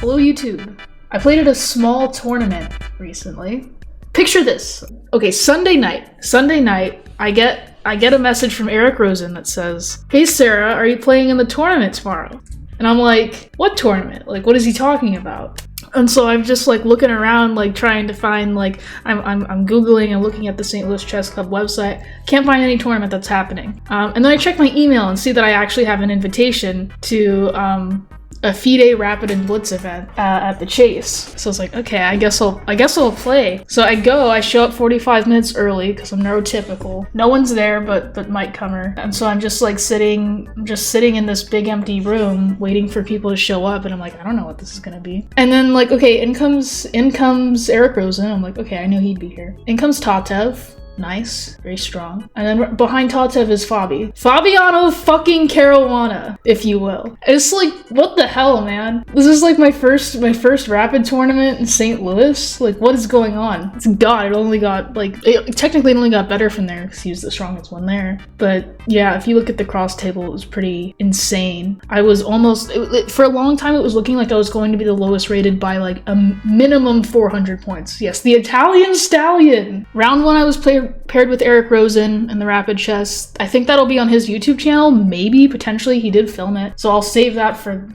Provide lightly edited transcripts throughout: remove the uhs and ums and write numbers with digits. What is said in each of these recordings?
Hello YouTube. I played at a small tournament recently. Picture this. Okay, Sunday night, I get a message from Eric Rosen that says, "Hey Sarah, are you playing in the tournament tomorrow?" And I'm like, "What tournament? Like, what is he talking about?" And so I'm just like looking around, like trying to find, like, I'm Googling and looking at the St. Louis Chess Club website. Can't find any tournament that's happening. And then I check my email and see that I actually have an invitation to a FIDE Rapid and Blitz event at the Chase. So it's like, okay, I guess I'll play. So I show up 45 minutes early because I'm neurotypical. No one's there but Mike Cummer. And so I'm just like sitting in this big empty room waiting for people to show up, and I'm like, I don't know what this is gonna be. And then like, okay, in comes Eric Rosen. I'm like, okay, I knew he'd be here. In comes Tatev. Nice, very strong. And then behind Tatev is Fabiano fucking Caruana, if you will. It's like, what the hell, man? This is like my first rapid tournament in St. Louis. Like, what is going on? It's God, it technically only got better from there because he was the strongest one there. But yeah, if you look at the cross table, it was pretty insane. I was almost, for a long time, it was looking like I was going to be the lowest rated by like a minimum 400 points. Yes, the Italian Stallion. Round one, I was paired with Eric Rosen in the Rapid Chess. I think that'll be on his YouTube channel. Maybe, potentially, he did film it. So I'll save that for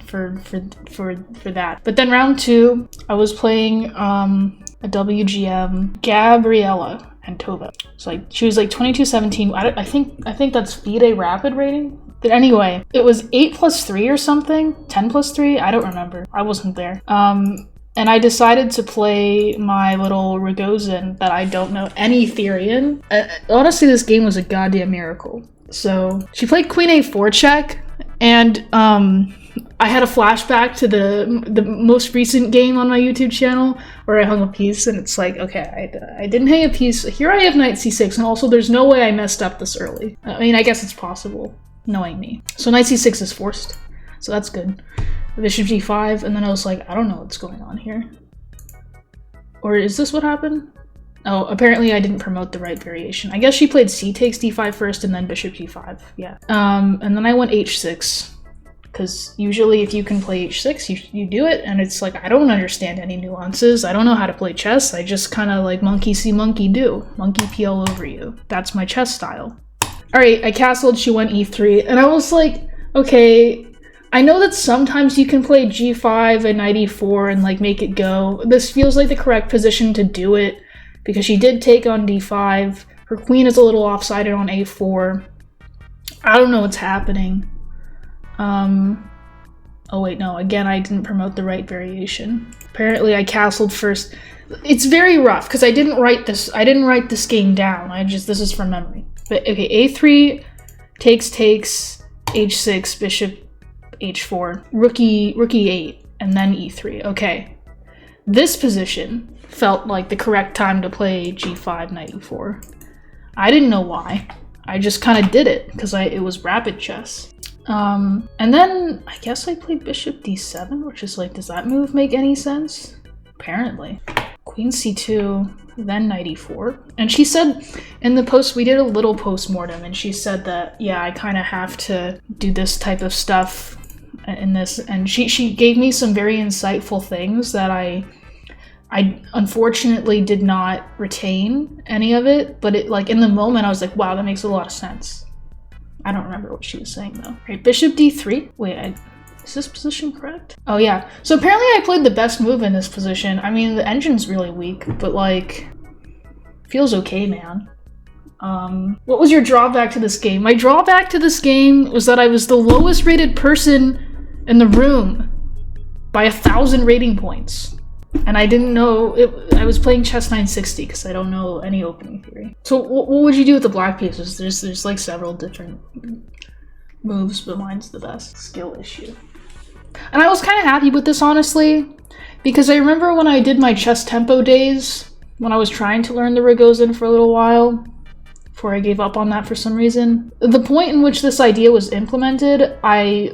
that. But then round two, I was playing a WGM Gabriella Antova. So like she was like 22-17. I think that's FIDE Rapid rating. But anyway, it was 8+3 or something, 10+3. I don't remember. I wasn't there. And I decided to play my little Rogozin that I don't know any theory in. Honestly, this game was a goddamn miracle. So she played Queen A4 check, and I had a flashback to the most recent game on my YouTube channel where I hung a piece, and it's like, okay, I didn't hang a piece. Here I have Knight C6, and also there's no way I messed up this early. I mean, I guess it's possible, knowing me. So Knight C6 is forced, so that's good. Bishop G5, and then I was like, I don't know what's going on here. Or is this what happened? Oh, apparently I didn't promote the right variation. I guess she played C takes D5 first and then Bishop G5, yeah. And then I went H6, because usually if you can play H6, you do it, and it's like, I don't understand any nuances. I don't know how to play chess. I just kind of like monkey see, monkey do. Monkey pee all over you. That's my chess style. All right, I castled, she went E3, and I was like, okay, I know that sometimes you can play G5 and Knight E4 and like make it go. This feels like the correct position to do it because she did take on D5. Her queen is a little offsided on A4. I don't know what's happening. Oh wait, no, again, I didn't promote the right variation. Apparently I castled first. It's very rough because I didn't write this game down. This is from memory. But okay, A3 takes, H6, bishop H4, rookie 8, and then E3. Okay. This position felt like the correct time to play G5, Knight E4. I didn't know why. I just kind of did it because it was rapid chess. And then I guess I played Bishop D7, which is like, does that move make any sense? Apparently. Queen C2, then Knight E4. And she said in the post, we did a little post-mortem, and she said that, yeah, I kind of have to do this type of stuff in this, and she gave me some very insightful things that I unfortunately did not retain any of it, but it, like, in the moment I was like, wow, that makes a lot of sense. I don't remember what she was saying though. Right, Bishop D3. Wait, is this position correct? Oh yeah. So apparently I played the best move in this position. I mean, the engine's really weak, but like, feels okay, man. What was your drawback to this game? My drawback to this game was that I was the lowest rated person in the room by 1,000 rating points. And I didn't know I was playing chess 960 because I don't know any opening theory. So what would you do with the black pieces? There's like several different moves, but mine's the best. Skill issue. And I was kind of happy with this, honestly, because I remember when I did my chess tempo days, when I was trying to learn the Rogozin for a little while, before I gave up on that for some reason. The point in which this idea was implemented, I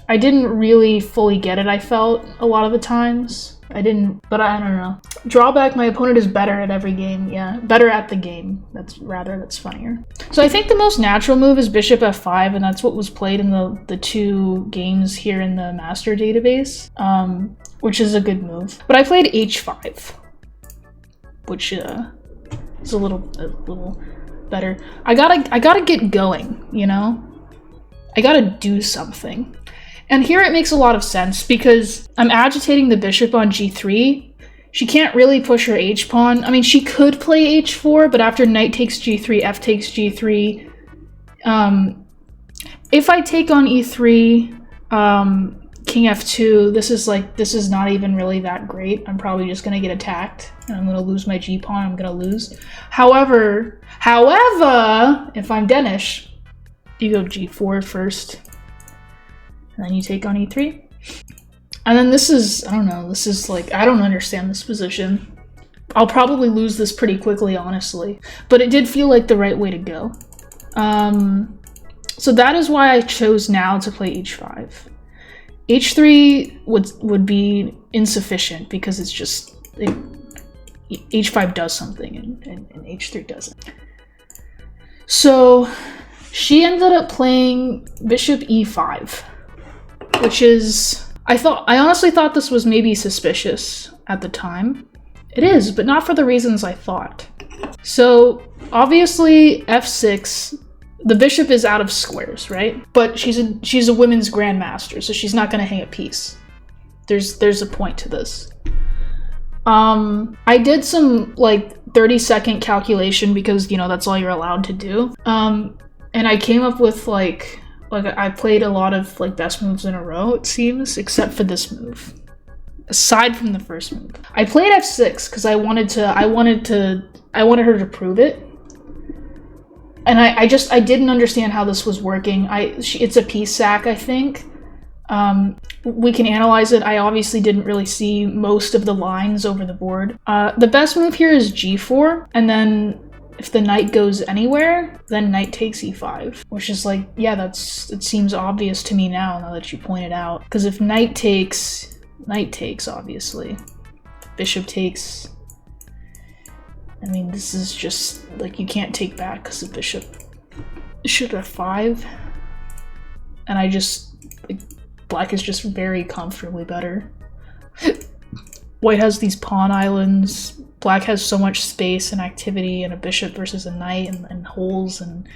didn't really fully get it, I felt, a lot of the times. I didn't, but I don't know. Drawback, my opponent is better at every game, yeah. Better at the game, that's funnier. So I think the most natural move is Bishop F5, and that's what was played in the two games here in the master database. which is a good move. But I played h5, which is a little better. I gotta get going, you know? I gotta do something. And here it makes a lot of sense because I'm agitating the bishop on g3. She can't really push her h-pawn. I mean, she could play h4, but after knight takes g3, f takes g3. If I take on e3, king f2, this is not even really that great. I'm probably just gonna get attacked and I'm gonna lose my g-pawn. I'm gonna lose. However, if I'm Danish, you go g4 first, and then you take on e3. And then this is, I don't know, this is like, I don't understand this position. I'll probably lose this pretty quickly, honestly. But it did feel like the right way to go. So that is why I chose now to play h5. h3 would be insufficient because it's just, h5 does something and h3 doesn't. So she ended up playing bishop e5, which is, I honestly thought this was maybe suspicious at the time. It is, but not for the reasons I thought. So obviously f6, the bishop is out of squares, right? But she's a women's grandmaster, so she's not gonna hang a piece. There's a point to this. I did some like 30-second calculation because, you know, that's all you're allowed to do. And I came up with like I played a lot of like best moves in a row, it seems, except for this move. Aside from the first move, I played f6 because I wanted her to prove it, and I didn't understand how this was working. It's a piece sack, I think. We can analyze it. I obviously didn't really see most of the lines over the board. The best move here is g4, and then if the knight goes anywhere, then knight takes e5, which is like, yeah, it seems obvious to me now that you point it out. Because if knight takes, obviously. Bishop takes. I mean, this is just, like, you can't take back because the bishop should f5. And like, black is just very comfortably better. White has these pawn islands. Black has so much space and activity, and a bishop versus a knight, and holes, and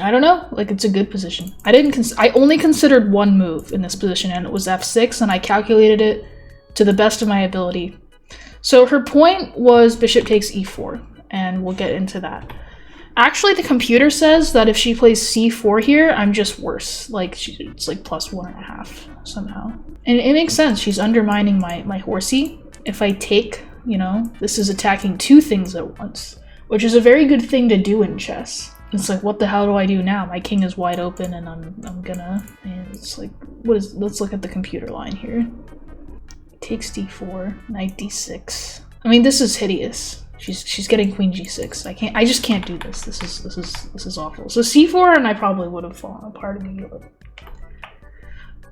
I don't know, like, it's a good position. I only considered one move in this position, and it was f6, and I calculated it to the best of my ability. So her point was bishop takes e4, and we'll get into that. Actually, the computer says that if she plays c4 here, I'm just worse. Like, it's like plus 1.5 somehow. And it makes sense. She's undermining my horsey. If I take, you know, this is attacking two things at once, which is a very good thing to do in chess. It's like, what the hell do I do now? My king is wide open, and I'm gonna, and it's like, let's look at the computer line here. Takes d4, knight d6. I mean, this is hideous. She's getting queen g6. I just can't do this. This is awful. So c4, and I probably would have fallen apart immediately.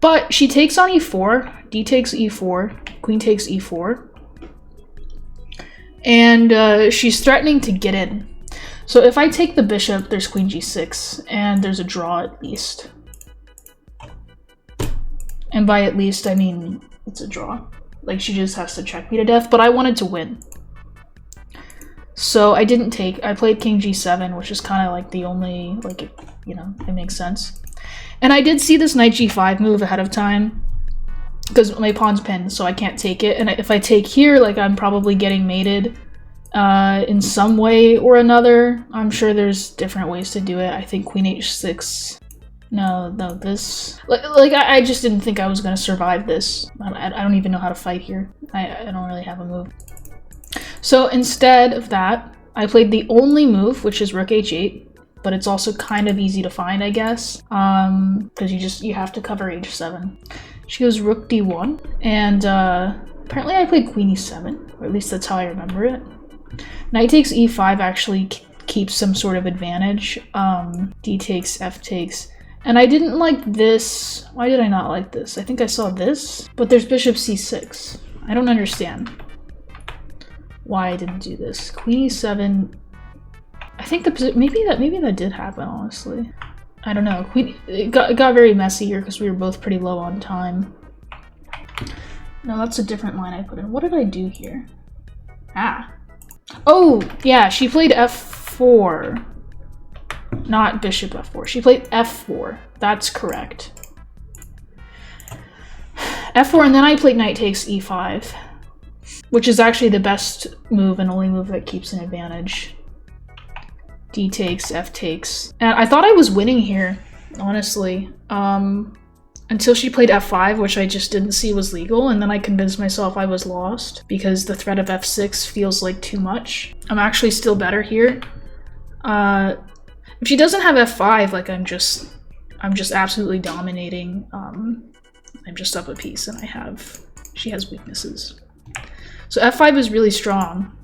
But she takes on e4, d takes e4, queen takes e4, and she's threatening to get in. So if I take the bishop, there's queen g6, and there's a draw at least. And by at least, I mean it's a draw. Like, she just has to check me to death, but I wanted to win. So I didn't take, I played king g7, which is kind of like the only, like, you know, it makes sense. And I did see this knight g5 move ahead of time, because my pawn's pinned, so I can't take it. And if I take here, like, I'm probably getting mated in some way or another. I'm sure there's different ways to do it. I think queen h6. No, this. Like I just didn't think I was going to survive this. I don't even know how to fight here. I don't really have a move. So instead of that, I played the only move, which is rook h8. But it's also kind of easy to find, I guess, because you have to cover h7. She goes rook d1, and apparently I played queen e7, or at least that's how I remember it. Knight takes e5 actually keeps some sort of advantage. D takes, f takes, and I didn't like this. Why did I not like this? I think I saw this, but there's bishop c6. I don't understand why I didn't do this. Queen e7. I think maybe that did happen, honestly. I don't know. It got very messy here because we were both pretty low on time. No, that's a different line I put in. What did I do here? Ah. Oh, yeah, she played f4. Not bishop f4. She played f4. That's correct. f4, and then I played knight takes e5, which is actually the best move and only move that keeps an advantage. D takes, f takes. And I thought I was winning here, honestly. Until she played f5, which I just didn't see was legal, and then I convinced myself I was lost because the threat of f6 feels like too much. I'm actually still better here. If she doesn't have f5, like I'm just absolutely dominating. I'm just up a piece, and she has weaknesses. So f5 is really strong.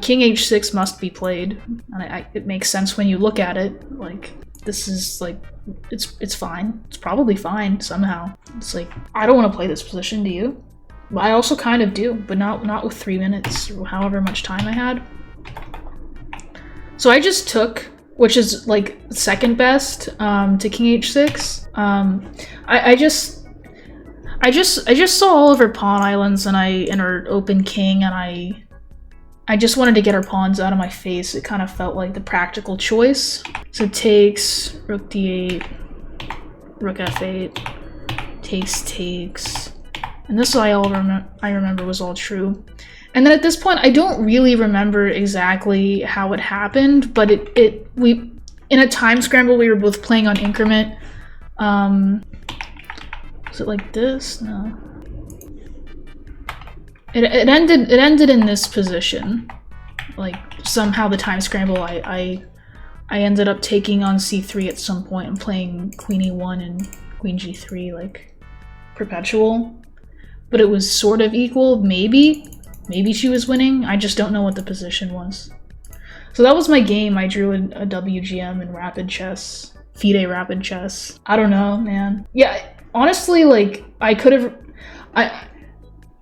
King h6 must be played, and it makes sense when you look at it. Like, this is like, it's fine. It's probably fine somehow. It's like, I don't want to play this position, do you? But I also kind of do, but not with 3 minutes or however much time I had. So I just took, which is like second best, to king h6. I just saw all of her pawn islands and her open king, and I just wanted to get her pawns out of my face. It kind of felt like the practical choice. So it takes, rook d8, rook f8, takes, and this I remember was all true. And then at this point, I don't really remember exactly how it happened, but we in a time scramble we were both playing on increment. Is it like this? No. It ended in this position. Like, somehow the time scramble, I ended up taking on c3 at some point and playing queen e1 and queen g3, like, perpetual. But it was sort of equal, maybe. Maybe she was winning. I just don't know what the position was. So that was my game. I drew a WGM in rapid chess. FIDE rapid chess. I don't know, man. Yeah, honestly, like, I could have...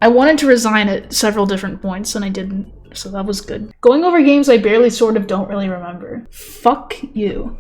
I wanted to resign at several different points, and I didn't, so that was good. Going over games I barely sort of don't really remember. Fuck you.